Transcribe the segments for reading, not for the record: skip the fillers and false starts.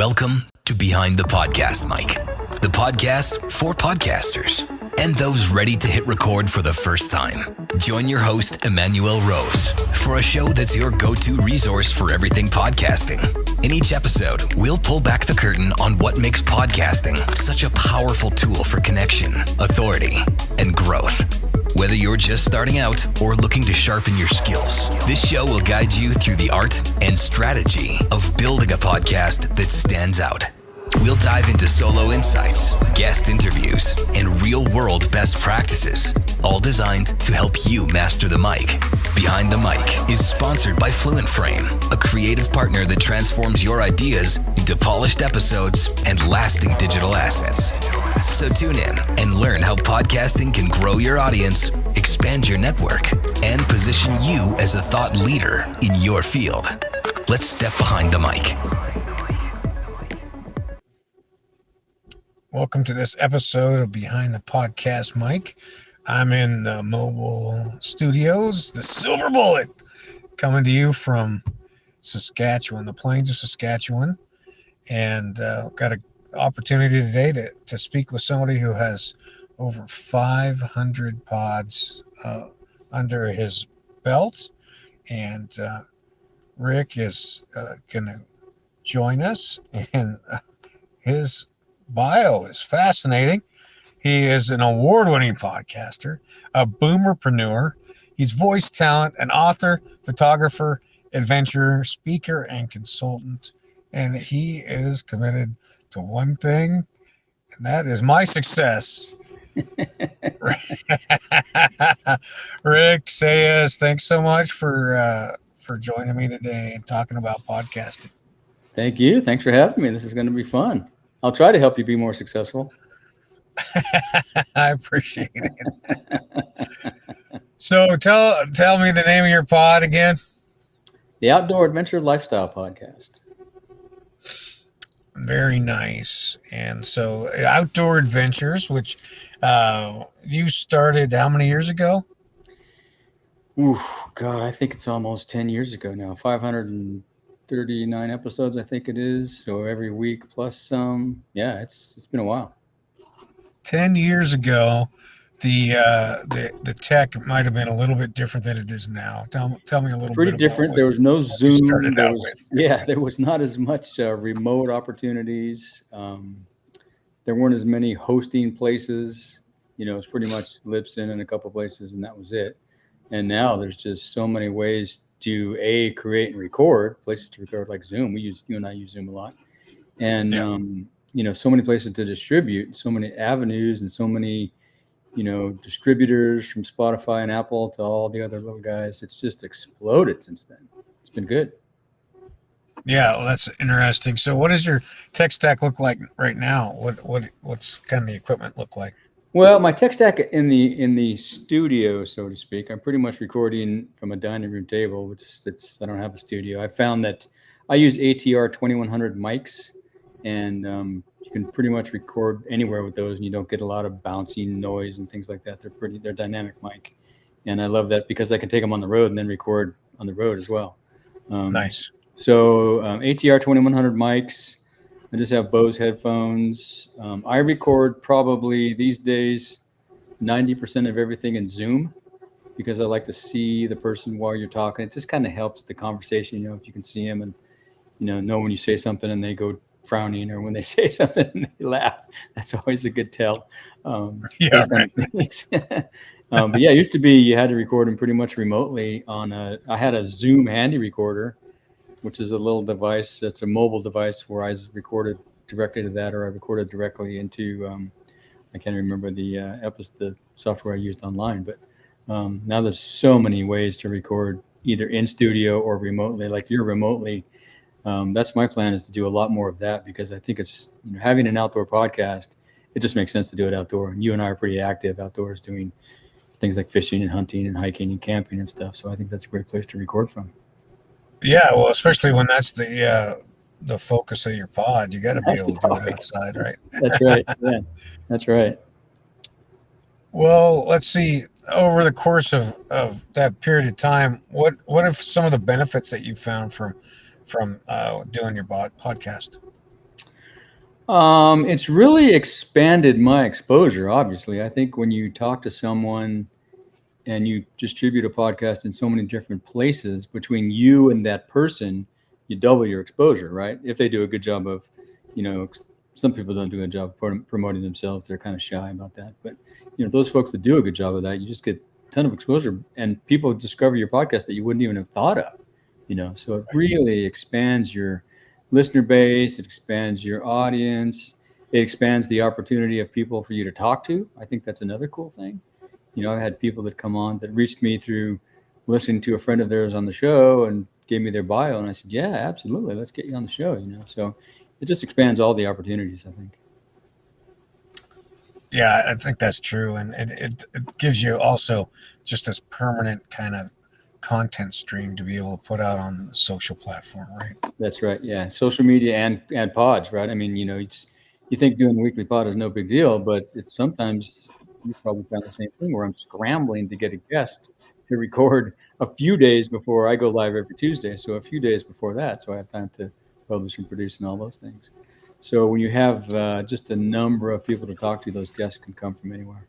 Welcome to Behind the Podcast Mic, the podcast for podcasters and those ready to hit record for the first time. Join your host, Emanuel Rose, for a show that's your go-to resource for everything podcasting. In each episode, we'll pull back the curtain on what makes podcasting such a powerful tool for connection, authority, and growth. Whether you're just starting out or looking to sharpen your skills, this show will guide you through the art and strategy of building a podcast that stands out. We'll dive into solo insights, guest interviews, and real-world best practices, all designed to help you master the mic. Behind the Mic is sponsored by Fluent Frame, a creative partner that transforms your ideas into polished episodes and lasting digital assets. So tune in and learn how podcasting can grow your audience, expand your network, and position you as a thought leader in your field. Let's step behind the mic. Welcome to this episode of Behind the Podcast Mic. I'm in the mobile studios, the Silver Bullet, coming to you from Saskatchewan, the plains of Saskatchewan. And got an opportunity today to speak with somebody who has over 500 pods under his belt. And Rick is going to join us, and his bio is fascinating. He is an award-winning podcaster, a boomerpreneur. He's voice talent, an author, photographer, adventurer, speaker, and consultant. And he is committed to one thing, and that is my success. Rick Saez, thanks so much for joining me today and talking about podcasting. Thank you. Thanks for having me. This is going to be fun. I'll try to help you be more successful. I appreciate it. So tell me the name of your pod again. The Outdoor Adventure Lifestyle Podcast. Very nice. And so Outdoor Adventures, which you started how many years ago? Ooh, God, I think it's almost 10 years ago now. 539 episodes, I think it is. So every week plus some. Yeah, it's been a while. 10 years ago, the tech might have been a little bit different than it is now. Tell me a little Pretty bit. Different. There was no Zoom. There with. was not as much remote opportunities. There weren't as many hosting places. You know, it's pretty much Libsyn and a couple places, and that was it. And now there's just so many ways to create and record, places to record like Zoom. You and I use Zoom a lot. And, so many places to distribute, so many avenues and so many, distributors from Spotify and Apple to all the other little guys. It's just exploded since then. It's been good. Yeah, well, that's interesting. So what does your tech stack look like right now? What's kind of the equipment look like? Well, my tech stack in the studio, so to speak, I'm pretty much recording from a dining room table, which I don't have a studio. I found that I use ATR 2100 mics, and you can pretty much record anywhere with those, and you don't get a lot of bouncing noise and things like that. They're dynamic mic, and I love that because I can take them on the road and then record on the road as well. Nice. So ATR 2100 mics. I just have Bose headphones. I record probably these days 90% of everything in Zoom because I like to see the person while you're talking. It just kind of helps the conversation, if you can see them and, know when you say something and they go frowning or when they say something and they laugh. That's always a good tell. But yeah, it used to be you had to record them pretty much remotely I had a Zoom handy recorder, which is a little device. It's a mobile device where I recorded directly to that, or I recorded directly into, I can't remember the software I used online, but now there's so many ways to record either in studio or remotely, like you're remotely. That's my plan, is to do a lot more of that, because I think it's, having an outdoor podcast, it just makes sense to do it outdoor. And you and I are pretty active outdoors doing things like fishing and hunting and hiking and camping and stuff. So I think that's a great place to record from. Yeah, well, especially when that's the focus of your pod, you got to be able to do it outside, right? That's right. Yeah, that's right. Well, let's see. Over the course of that period of time, what are some of the benefits that you found from doing your podcast? It's really expanded my exposure, obviously. I think when you talk to someone and you distribute a podcast in so many different places between you and that person, you double your exposure, right? If they do a good job of, some people don't do a good job promoting themselves. They're kind of shy about that. But, those folks that do a good job of that, you just get a ton of exposure, and people discover your podcast that you wouldn't even have thought of, so it really expands your listener base. It expands your audience. It expands the opportunity of people for you to talk to. I think that's another cool thing. I had people that come on that reached me through listening to a friend of theirs on the show and gave me their bio. And I said, yeah, absolutely. Let's get you on the show, So it just expands all the opportunities, I think. Yeah, I think that's true. And it gives you also just this permanent kind of content stream to be able to put out on the social platform, right? That's right. Yeah. Social media and pods, right? I mean, you think doing a weekly pod is no big deal, but it's sometimes you probably found the same thing where I'm scrambling to get a guest to record a few days before I go live every Tuesday. So a few days before that. So I have time to publish and produce and all those things. So when you have just a number of people to talk to, those guests can come from anywhere.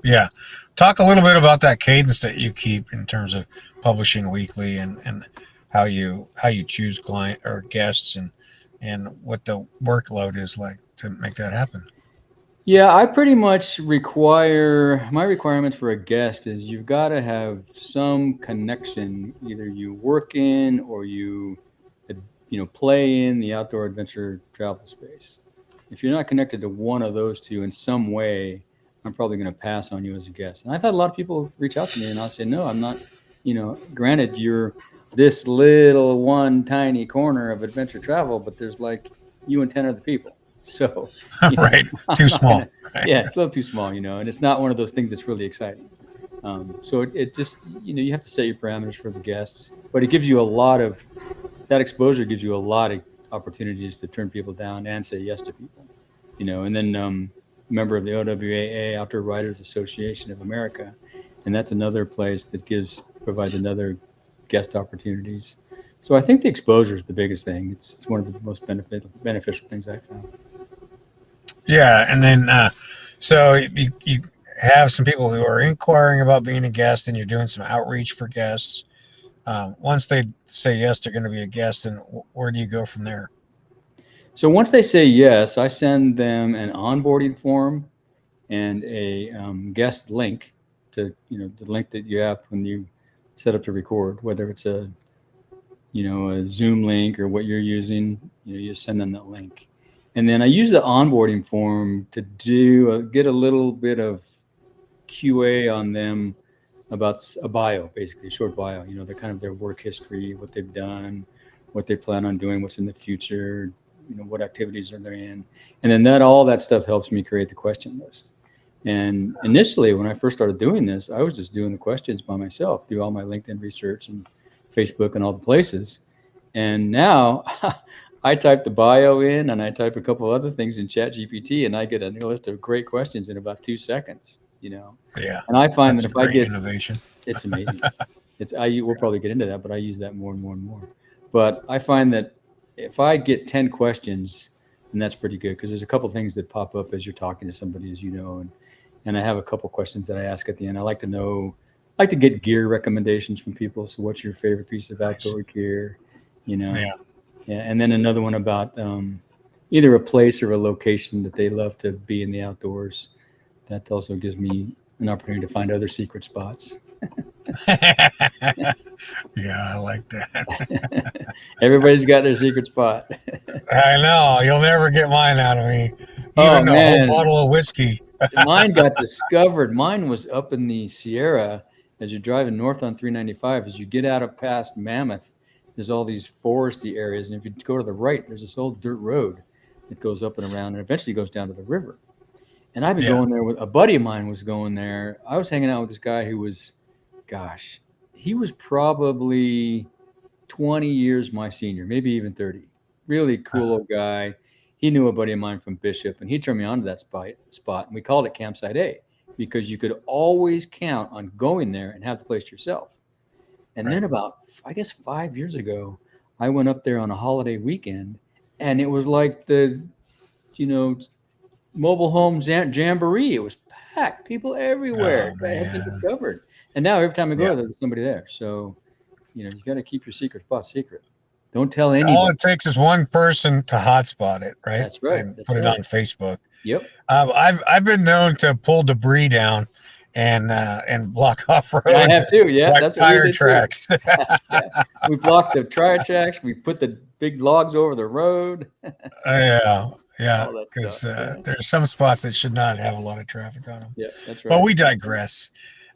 Yeah. Talk a little bit about that cadence that you keep in terms of publishing weekly and how you choose client or guests and what the workload is like to make that happen. Yeah, I pretty much my requirements for a guest is you've got to have some connection. Either you work in or play in the outdoor adventure travel space. If you're not connected to one of those two in some way, I'm probably going to pass on you as a guest. And I've had a lot of people reach out to me and I'll say, no, I'm not, granted you're this little one tiny corner of adventure travel, but there's like you and 10 other people. So, Right. Too small. Right. Yeah, it's a little too small, and it's not one of those things that's really exciting. So it just, you have to set your parameters for the guests, but it gives you that exposure gives you a lot of opportunities to turn people down and say yes to people, and then member of the OWAA, Outdoor Writers Association of America. And that's another place that provides another guest opportunities. So I think the exposure is the biggest thing. It's one of the most beneficial things I've found. Yeah, and then so you have some people who are inquiring about being a guest, and you're doing some outreach for guests. Once they say yes, they're going to be a guest, and where do you go from there? So once they say yes, I send them an onboarding form and a guest link to the link that you have when you set up to record, whether it's a Zoom link or what you're using. You send them that link. And then I use the onboarding form to get a little bit of QA on them about a bio, basically a short bio, their work history, what they've done, what they plan on doing, what's in the future, what activities are they in. And then all that stuff helps me create the question list. And initially, when I first started doing this, I was just doing the questions by myself through all my LinkedIn research and Facebook and all the places. And now I type the bio in and I type a couple other things in ChatGPT and I get a list of great questions in about 2 seconds, Yeah. And I find that if I get innovation, it's amazing. We'll probably get into that, but I use that more and more and more. But I find that if I get 10 questions, then that's pretty good because there's a couple things that pop up as you're talking to somebody, as and I have a couple questions that I ask at the end. I like to get gear recommendations from people. So what's your favorite piece of outdoor gear? Yeah. And then another one about either a place or a location that they love to be in the outdoors. That also gives me an opportunity to find other secret spots. Yeah, I like that. Everybody's got their secret spot. I know. You'll never get mine out of me. Oh, Even a man. whole bottle of whiskey. Mine got discovered. Mine was up in the Sierra as you're driving north on 395. As you get out of past Mammoth, there's all these foresty areas. And if you go to the right, there's this old dirt road that goes up and around and eventually goes down to the river. And I've been going there with a buddy of mine was going there. I was hanging out with this guy who was, he was probably 20 years my senior, maybe even 30. Really cool old guy. He knew a buddy of mine from Bishop, and he turned me on to that spot. And we called it Campsite A because you could always count on going there and have the place to yourself. And then about, 5 years ago, I went up there on a holiday weekend, and it was like the mobile home jamboree. It was packed, people everywhere Oh that had been man. discovered. And now every time I go Yeah. there, there's somebody there. So, you got to keep your secret spot secret. Don't tell All anybody. it takes is one person to hotspot it, right? That's right. And That's put it on right. Facebook. Yep. I've been known to pull debris down and block off Yeah, I roads, have too. Yeah, like that's what we tire did too. tracks. Yeah. We blocked the tire tracks. We put the big logs over the road. Yeah, All that because stuff. Yeah. there's some spots that should not have a lot of traffic on them. Yeah, that's But right. we digress.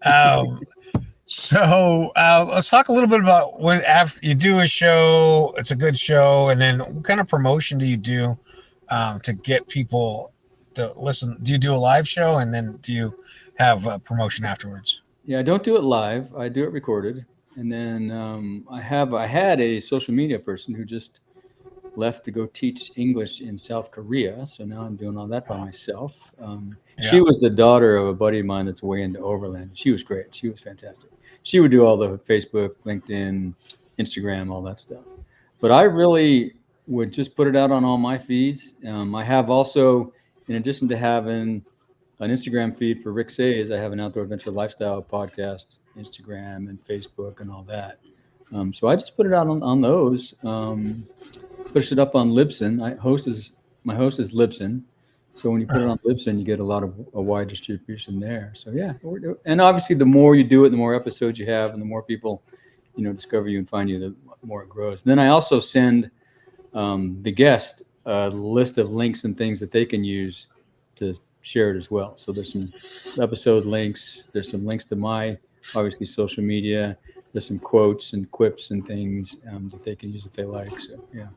Um, let's talk a little bit about when after you do a show, it's a good show, and then what kind of promotion do you do to get people to listen? Do you do a live show, and then do you have a promotion afterwards? Yeah, I don't do it live. I do it recorded. And then I had a social media person who just left to go teach English in South Korea. So now I'm doing all that by myself. She Yeah. was the daughter of a buddy of mine that's way into Overland. She was great. She was fantastic. She would do all the Facebook, LinkedIn, Instagram, all that stuff. But I really would just put it out on all my feeds. I have also, in addition to having an Instagram feed for Rick Saez, I have an outdoor adventure lifestyle podcast, Instagram and Facebook and all that. So I just put it out on those. Push it up on Libsyn. My host is Libsyn. So when you put it on Libsyn, you get a wide distribution there. So yeah, and obviously the more you do it, the more episodes you have, and the more people, discover you and find you, the more it grows. Then I also send the guest a list of links and things that they can use to share it as well. So there's some episode links. There's some links to my obviously social media. There's some quotes and quips and things that they can use if they like. So yeah.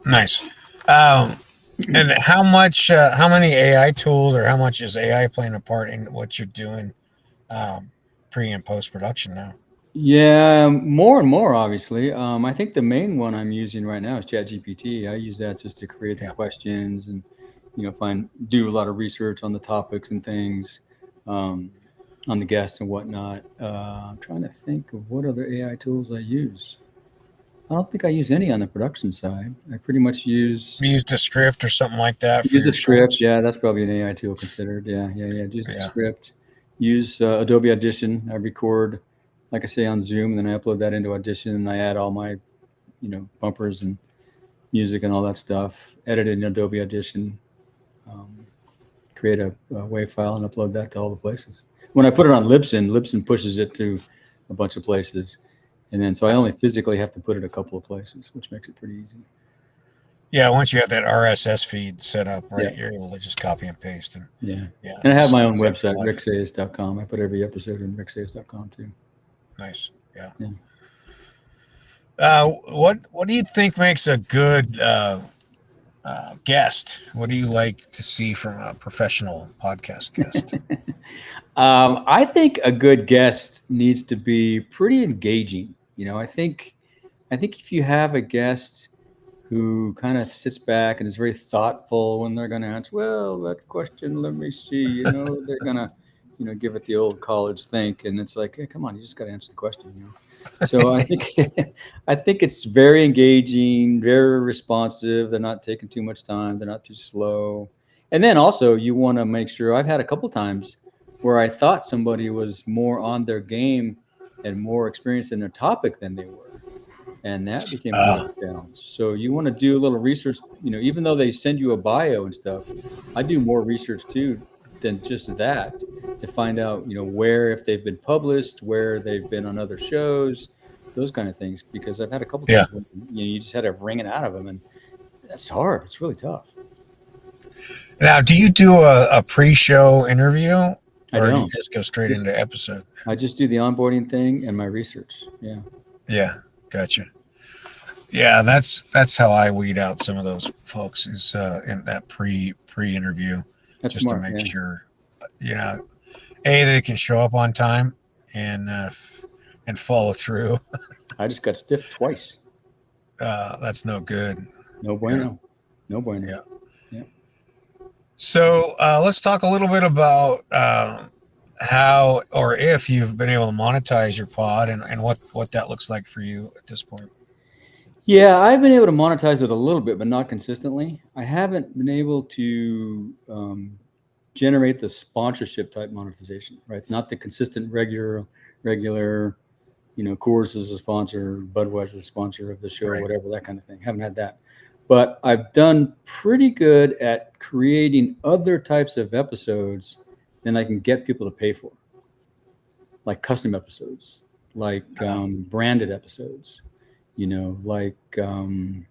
Nice. And how many AI tools, or how much is AI playing a part in what you're doing pre and post production now? Yeah, more and more, obviously. I think the main one I'm using right now is ChatGPT. I use that just to create the questions and, do a lot of research on the topics and things, on the guests and whatnot. I'm trying to think of what other AI tools I use. I don't think I use any on the production side. I pretty much use Descript or something like that for use your a script. shows? Yeah, that's probably an AI tool considered. Yeah. Use the Yeah. script. Use Adobe Audition. I record, like I say, on Zoom, and then I upload that into Audition, and I add all my, bumpers and music and all that stuff. Edit it in Adobe Audition. Create a WAV file and upload that to all the places. When I put it on Libsyn pushes it to a bunch of places. And then, so I only physically have to put it a couple of places, which makes it pretty easy. Yeah, once you have that RSS feed set up, right, Yeah. you're able to just copy and paste. Yeah. Yeah. And I have my own website, ricksaez.com. I put every episode in ricksaez.com too. Nice. Yeah. Yeah. What do you think makes a good guest? What do you like to see from a professional podcast guest? I think a good guest needs to be pretty engaging. I think if you have a guest who kind of sits back and is very thoughtful when they're going to answer, well, that question, let me see, they're going to, give it the old college think. And it's like, hey, come on, you just got to answer the question, So I think it's very engaging, very responsive. They're not taking too much time. They're not too slow. And then also you want to make sure, I've had a couple times where I thought somebody was more on their game and more experienced in their topic than they were. And that became a bit of a challenge. So you want to do a little research, even though they send you a bio and stuff, I do more research too than just that to find out, where, if they've been published, where they've been on other shows, those kind of things. Because I've had a couple times when, you just had to wring it out of them, and that's hard. It's really tough. Now, do you do a pre-show interview, or do you don't. just go straight into episode? I just do the onboarding thing and my research. Yeah. Yeah, gotcha. Yeah, that's how I weed out some of those folks, is in that pre-interview, That's just smart, to make yeah. sure, they can show up on time and follow through. I just got stiffed twice. That's no good. No bueno. Yeah. No bueno. Yeah. Yeah. So let's talk a little bit about how, or if you've been able to monetize your pod, and what that looks like for you at this point. Yeah, I've been able to monetize it a little bit, but not consistently. I haven't been able to generate the sponsorship type monetization, right? Not the consistent regular, Coors is a sponsor, Budweiser is a sponsor of the show, Right. whatever, that kind of thing. Haven't had that. But I've done pretty good at creating other types of episodes than I can get people to pay for, like custom episodes, like branded episodes, like guys,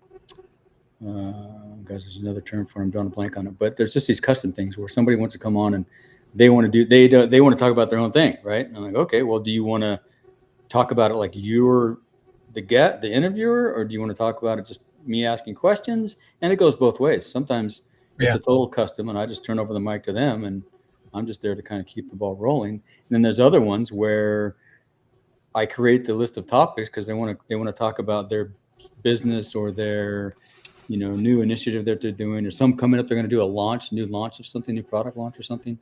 there's another term for it. I'm drawing a blank on it, but there's just these custom things where somebody wants to come on and they want to they want to talk about their own thing, right? And I'm like, okay, well, do you want to talk about it like you're the interviewer, or do you want to talk about it just me asking questions? And it goes both ways. Sometimes it's a total custom, and I just turn over the mic to them, and I'm just there to kind of keep the ball rolling. And then there's other ones where I create the list of topics because they want to talk about their business or their new initiative that they're doing, or some coming up. They're going to do a new launch of something, new product launch or something.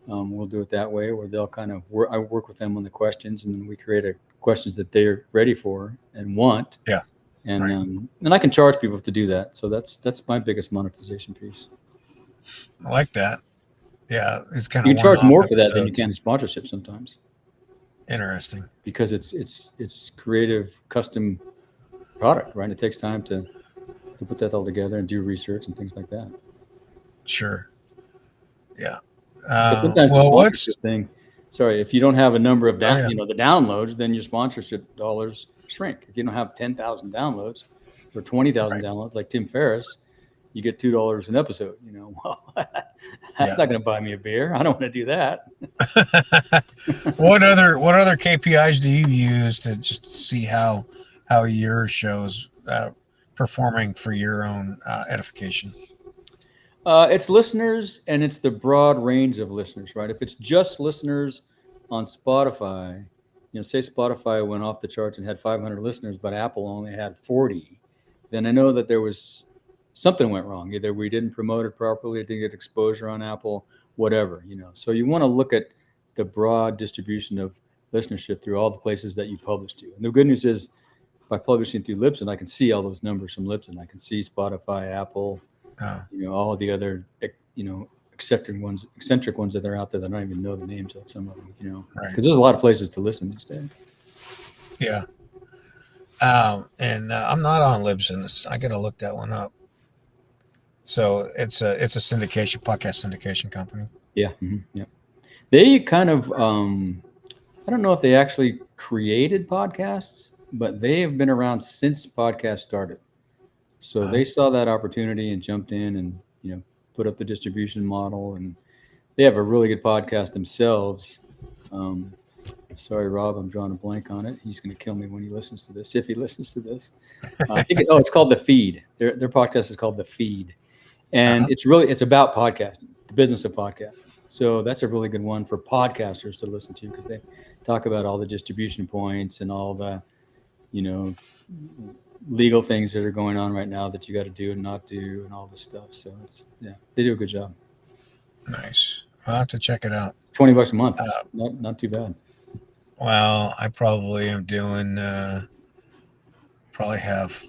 We'll do it that way, where they'll kind of I work with them on the questions, and then we create questions that they're ready for and want. Yeah. And and I can charge people to do that. So that's my biggest monetization piece. I like that. Yeah, it's kind of You can charge one-off more for that than you episodes. can in sponsorship sometimes, Interesting. because it's creative, custom product, right? It takes time to put that all together and do research and things like that. Sure. Yeah. But sometimes the sponsorship thing, sorry, if you don't have a number of the downloads, then your sponsorship dollars shrink. If you don't have 10,000 downloads or 20,000 downloads, like Tim Ferriss, you get $2 an episode. Well, that's not going to buy me a beer. I don't want to do that. What other KPIs do you use to just see how your show's performing for your own edification? It's listeners, and it's the broad range of listeners, right? If it's just listeners on Spotify, say Spotify went off the charts and had 500 listeners, but Apple only had 40, then I know that there was something went wrong. Either we didn't promote it properly, it didn't get exposure on Apple, whatever, So you want to look at the broad distribution of listenership through all the places that you publish to. And the good news is, by publishing through Libsyn, I can see all those numbers from Libsyn. I can see Spotify, Apple, all the other, eccentric ones that are out there that I don't even know the names of, some of them, because there's a lot of places to listen these days. Yeah. And I'm not on Libsyn. I got to look that one up. So it's a podcast syndication company. Yeah. Mm-hmm, yeah. They kind of, I don't know if they actually created podcasts, but they have been around since podcasts started. So they saw that opportunity and jumped in and, put up the distribution model, and they have a really good podcast themselves. Sorry, Rob, I'm drawing a blank on it. He's going to kill me when he listens to this, if he listens to this. It's called The Feed. Their podcast is called The Feed. And it's about podcasting, the business of podcasting. So that's a really good one for podcasters to listen to, because they talk about all the distribution points and all the, legal things that are going on right now that you got to do and not do and all this stuff. So they do a good job. Nice. I'll have to check it out. It's $20 a month. Not too bad. Well, I probably am doing, probably have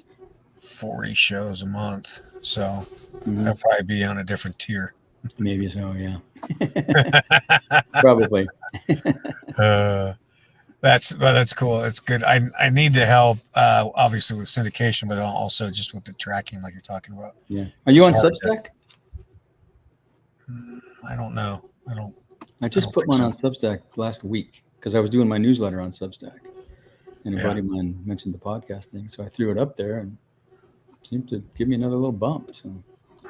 40 shows a month. So I'll probably be on a different tier. Maybe so, yeah. Probably. That's cool. It's good. I need the help, obviously with syndication, but also just with the tracking, like you're talking about. Yeah. Are you on Substack? I don't know. I just put mine on Substack last week because I was doing my newsletter on Substack, and a buddy of mine mentioned the podcast thing, so I threw it up there, and it seemed to give me another little bump. So.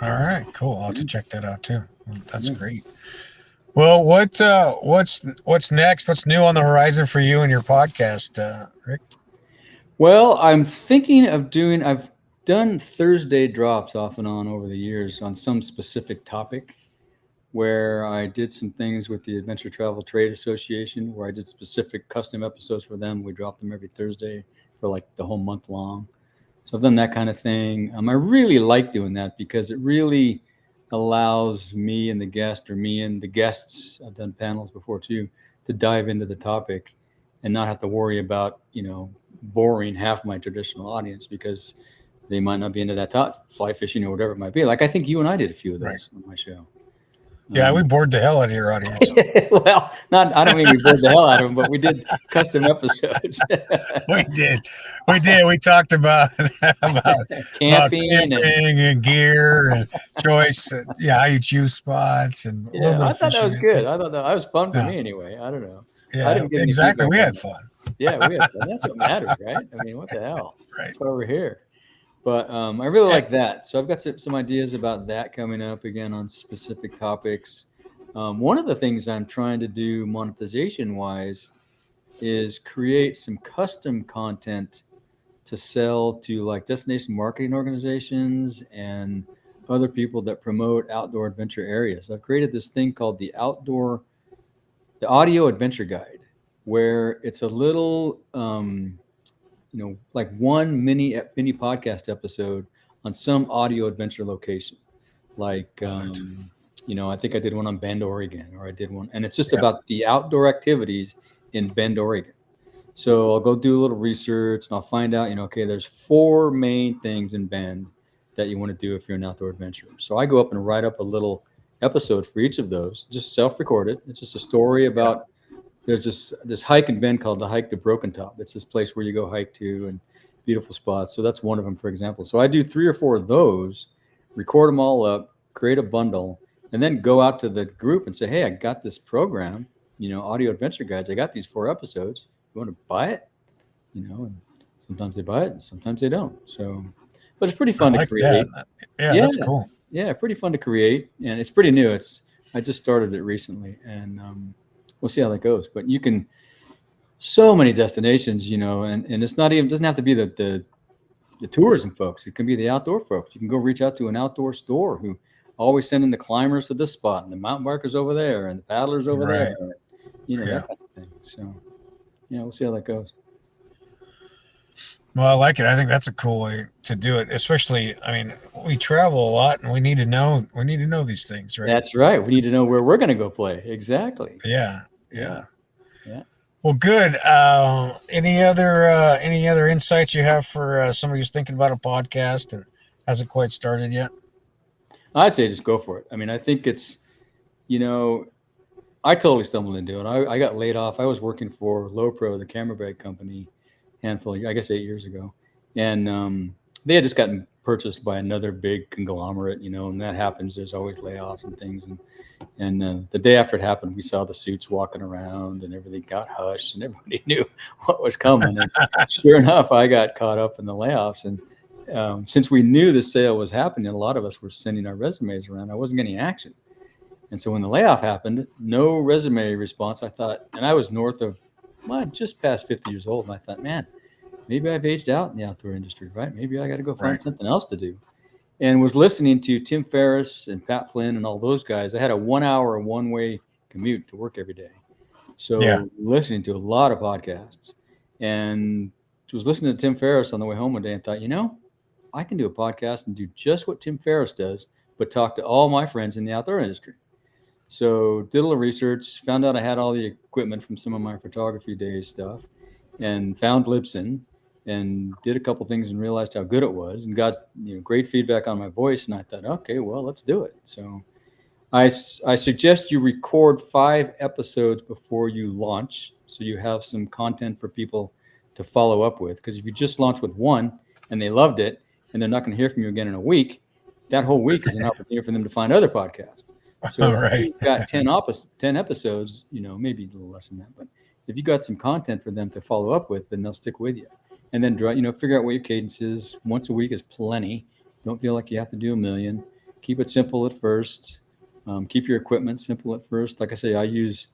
All right, cool. I'll have to check that out too. That's great. Well, what's next? What's new on the horizon for you and your podcast, Rick? Well, I'm thinking of I've done Thursday drops off and on over the years on some specific topic, where I did some things with the Adventure Travel Trade Association, where I did specific custom episodes for them. We dropped them every Thursday for like the whole month long. So I've done that kind of thing. I really like doing that because it really allows me and the guest, or me and the guests, I've done panels before too, to dive into the topic and not have to worry about, boring half my traditional audience, because they might not be into that fly fishing or whatever it might be. Like I think you and I did a few of Right. those on my show. Yeah, we bored the hell out of your audience. Well, I don't mean we bored the hell out of them, but we did custom episodes. We did. We talked about Camping camping and gear and choice. How you choose spots and a little yeah, bit I of thought that fishing. was good. I thought that was fun for Yeah, me anyway. I don't know. I yeah, didn't get any exactly. feedback We on had that. fun. Yeah, we had fun. That's what matters, right? I mean, what the hell? Right. That's why we're here. But I really And- like that. So I've got some ideas about that coming up again on specific topics. One of the things I'm trying to do monetization wise is create some custom content to sell to like destination marketing organizations and other people that promote outdoor adventure areas. I've created this thing called the audio adventure guide, where it's a little like one mini podcast episode on some audio adventure location. Like, Right. I think I did one on Bend, Oregon, or I did one, and it's just Yeah. about the outdoor activities in Bend, Oregon. So I'll go do a little research and I'll find out, okay, there's 4 main things in Bend that you want to do if you're an outdoor adventurer. So I go up and write up a little episode for each of those, just self-recorded. It's just a story about there's this hike in Bend called the Hike to Broken Top. It's this place where you go hike to and beautiful spots. So that's one of them, for example. So I do 3 or 4 of those, record them all up, create a bundle, and then go out to the group and say, hey, I got this program, audio adventure guides. I got these 4 episodes. You want to buy it? And sometimes they buy it and sometimes they don't. So, but it's pretty I fun to like create. that. Yeah, that's cool. Yeah, pretty fun to create, and it's pretty new. I just started it recently, and we'll see how that goes. But you can so many destinations, and it's not even doesn't have to be the tourism folks. It can be the outdoor folks. You can go reach out to an outdoor store who always sending the climbers to this spot and the mountain bikers over there and the paddlers over Right. there. Yeah. That kind of thing. So, we'll see how that goes. Well, I like it. I think that's a cool way to do it. Especially, we travel a lot, and we need to know these things, right? That's right. We need to know where we're going to go play. Exactly. Yeah. Yeah. Well, good. Any other insights you have for somebody who's thinking about a podcast and hasn't quite started yet? I'd say just go for it. I think it's, I totally stumbled into it. I got laid off. I was working for Lowepro, the camera bag company, handful, I guess 8 years ago. And they had just gotten purchased by another big conglomerate, and that happens. There's always layoffs and things. And the day after it happened, we saw the suits walking around and everything got hushed and everybody knew what was coming. And sure enough, I got caught up in the layoffs. And since we knew the sale was happening, a lot of us were sending our resumes around. I wasn't getting action. And so when the layoff happened, no resume response. I thought, and I was north of, just past 50 years old. And I thought, man, maybe I've aged out in the outdoor industry, right? Maybe I got to go find something else to do. And was listening to Tim Ferriss and Pat Flynn and all those guys. I had a 1 hour one-way commute to work every day. So listening to a lot of podcasts, and was listening to Tim Ferriss on the way home one day and thought, I can do a podcast and do just what Tim Ferriss does, but talk to all my friends in the outdoor industry. So did a little research, found out I had all the equipment from some of my photography days stuff, and found Libsyn and did a couple things and realized how good it was and got great feedback on my voice. And I thought, okay, well, let's do it. So I suggest you record 5 episodes before you launch, so you have some content for people to follow up with. Because if you just launch with 1 and they loved it and they're not going to hear from you again in a week, that whole week is an opportunity for them to find other podcasts. So if you've got 10 episodes, maybe a little less than that, but if you got some content for them to follow up with, then they'll stick with you. And then, figure out what your cadence is. Once a week is plenty. Don't feel like you have to do a million. Keep it simple at first. Keep your equipment simple at first. Like I say, I use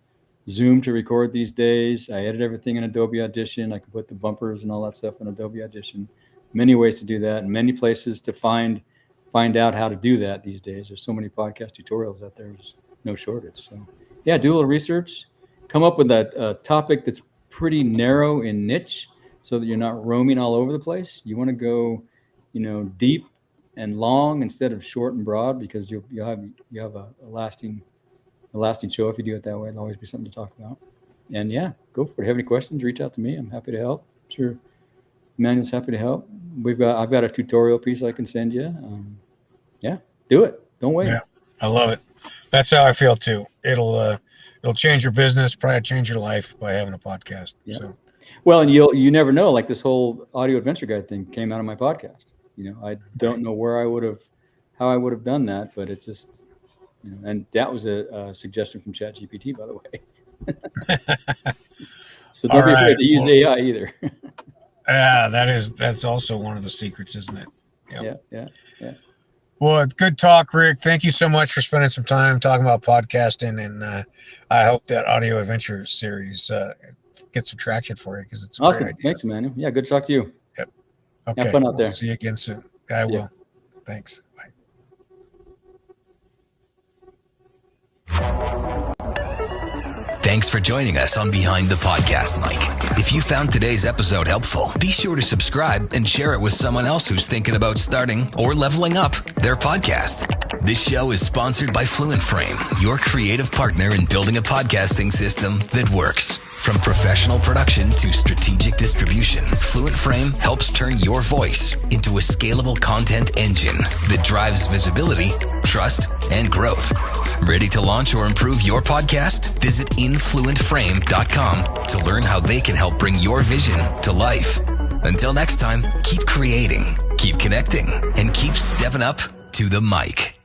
Zoom to record these days. I edit everything in Adobe Audition. I can put the bumpers and all that stuff in Adobe Audition. Many ways to do that, and many places to find out how to do that these days. There's so many podcast tutorials out there. There's no shortage. So, do a little research. Come up with a topic that's pretty narrow in niche, so that you're not roaming all over the place. You want to go, deep and long instead of short and broad, because you have a lasting show if you do it that way. It'll always be something to talk about. And go for it. Have any questions? Reach out to me. I'm happy to help. Sure, Emanuel's happy to help. I've got a tutorial piece I can send you. Yeah, do it. Don't wait. Yeah, I love it. That's how I feel too. It'll change your business, probably change your life by having a podcast. Yeah. So, well, and you never know. Like this whole audio adventure guide thing came out of my podcast. I don't know how I would have done that, but it just, and that was a suggestion from ChatGPT, by the way. So don't be afraid to use AI either. Yeah, that's also one of the secrets, isn't it? Yep. Yeah. Well, it's good talk, Rick. Thank you so much for spending some time talking about podcasting, and I hope that audio adventure series gets some traction for you, because it's a Awesome. great idea. Thanks, Emmanuel. Yeah, good to talk to you. Yep. Okay. Have fun out there. See you again soon. I will. Thanks. Bye. Thanks for joining us on Behind the Podcast Mic. If you found today's episode helpful, be sure to subscribe and share it with someone else who's thinking about starting or leveling up their podcast. This show is sponsored by Fluent Frame, your creative partner in building a podcasting system that works. From professional production to strategic distribution, Fluent Frame helps turn your voice into a scalable content engine that drives visibility, trust, and growth. Ready to launch or improve your podcast? Visit influentframe.com to learn how they can help bring your vision to life. Until next time, keep creating, keep connecting, and keep stepping up to the mic.